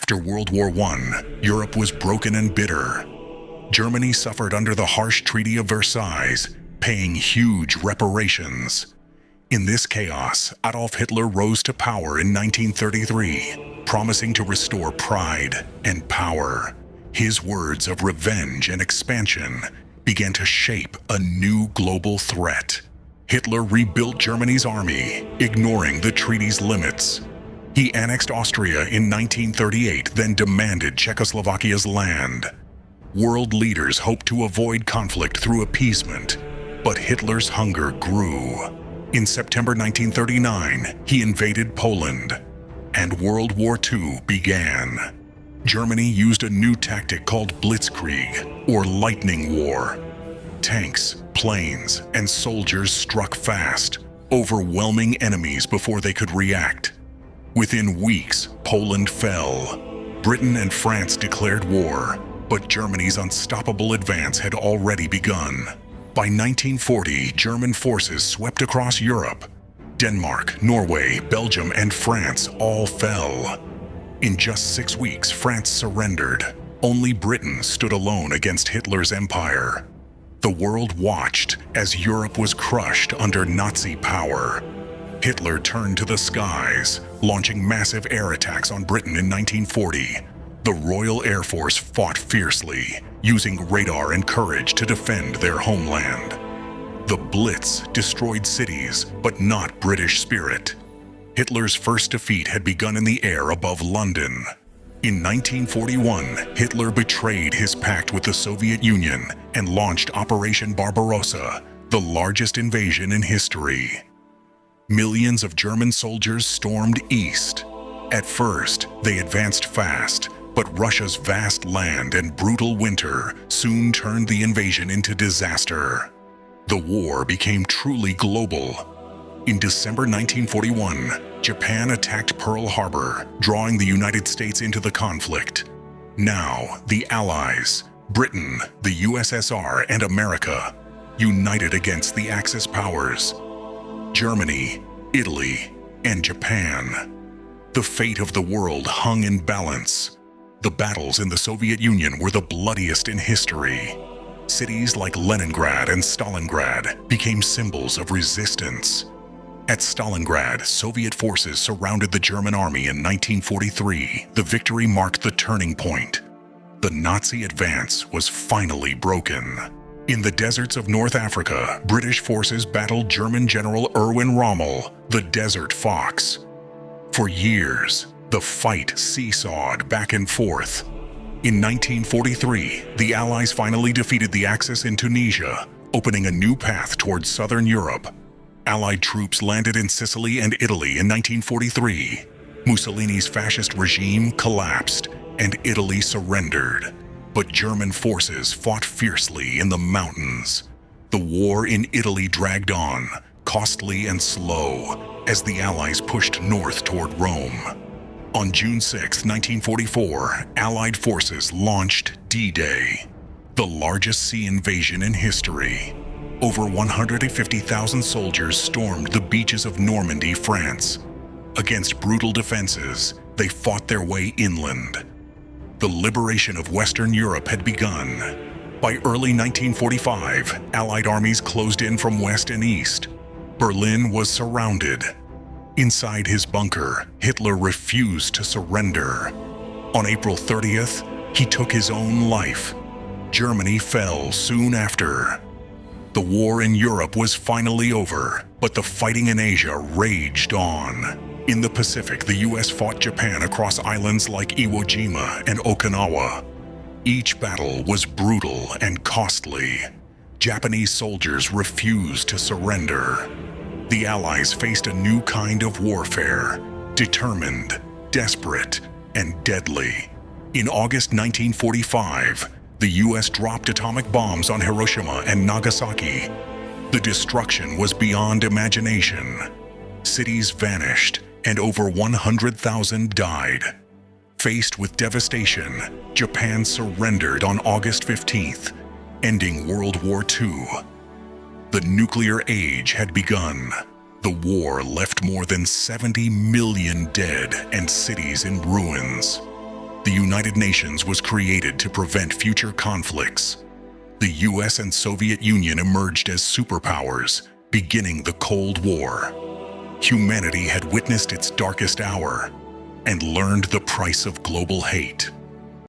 After World War I, Europe was broken and bitter. Germany suffered under the harsh Treaty of Versailles, paying huge reparations. In this chaos, Adolf Hitler rose to power in 1933, promising to restore pride and power. His words of revenge and expansion began to shape a new global threat. Hitler rebuilt Germany's army, ignoring the treaty's limits. He annexed Austria in 1938, then demanded Czechoslovakia's land. World leaders hoped to avoid conflict through appeasement, but Hitler's hunger grew. In September 1939, he invaded Poland, and World War II began. Germany used a new tactic called blitzkrieg, or lightning war. Tanks, planes, and soldiers struck fast, overwhelming enemies before they could react. Within weeks, Poland fell. Britain and France declared war, but Germany's unstoppable advance had already begun. By 1940, German forces swept across Europe. Denmark, Norway, Belgium, and France all fell. In just 6 weeks, France surrendered. Only Britain stood alone against Hitler's empire. The world watched as Europe was crushed under Nazi power. Hitler turned to the skies, launching massive air attacks on Britain in 1940. The Royal Air Force fought fiercely, using radar and courage to defend their homeland. The Blitz destroyed cities, but not British spirit. Hitler's first defeat had begun in the air above London. In 1941, Hitler betrayed his pact with the Soviet Union and launched Operation Barbarossa, the largest invasion in history. Millions of German soldiers stormed east. At first, they advanced fast, but Russia's vast land and brutal winter soon turned the invasion into disaster. The war became truly global. In December 1941, Japan attacked Pearl Harbor, drawing the United States into the conflict. Now, the Allies, Britain, the USSR, and America, united against the Axis powers. Germany, Italy, and Japan. The fate of the world hung in balance. The battles in the Soviet Union were the bloodiest in history. Cities like Leningrad and Stalingrad became symbols of resistance. At Stalingrad, Soviet forces surrounded the German army in 1943. The victory marked the turning point. The Nazi advance was finally broken. In the deserts of North Africa, British forces battled German General Erwin Rommel, the Desert Fox. For years, the fight seesawed back and forth. In 1943, the Allies finally defeated the Axis in Tunisia, opening a new path towards southern Europe. Allied troops landed in Sicily and Italy in 1943. Mussolini's fascist regime collapsed, and Italy surrendered. But German forces fought fiercely in the mountains. The war in Italy dragged on, costly and slow, as the Allies pushed north toward Rome. On June 6, 1944, Allied forces launched D-Day, the largest sea invasion in history. Over 150,000 soldiers stormed the beaches of Normandy, France. Against brutal defenses, they fought their way inland. The liberation of Western Europe had begun. By early 1945, Allied armies closed in from west and east. Berlin was surrounded. Inside his bunker, Hitler refused to surrender. On April 30th, he took his own life. Germany fell soon after. The war in Europe was finally over, but the fighting in Asia raged on. In the Pacific, the US fought Japan across islands like Iwo Jima and Okinawa. Each battle was brutal and costly. Japanese soldiers refused to surrender. The Allies faced a new kind of warfare, determined, desperate, and deadly. In August 1945, the US dropped atomic bombs on Hiroshima and Nagasaki. The destruction was beyond imagination. Cities vanished, and over 100,000 died. Faced with devastation, Japan surrendered on August 15th, ending World War II. The nuclear age had begun. The war left more than 70 million dead and cities in ruins. The United Nations was created to prevent future conflicts. The US and Soviet Union emerged as superpowers, beginning the Cold War. Humanity had witnessed its darkest hour and learned the price of global hate.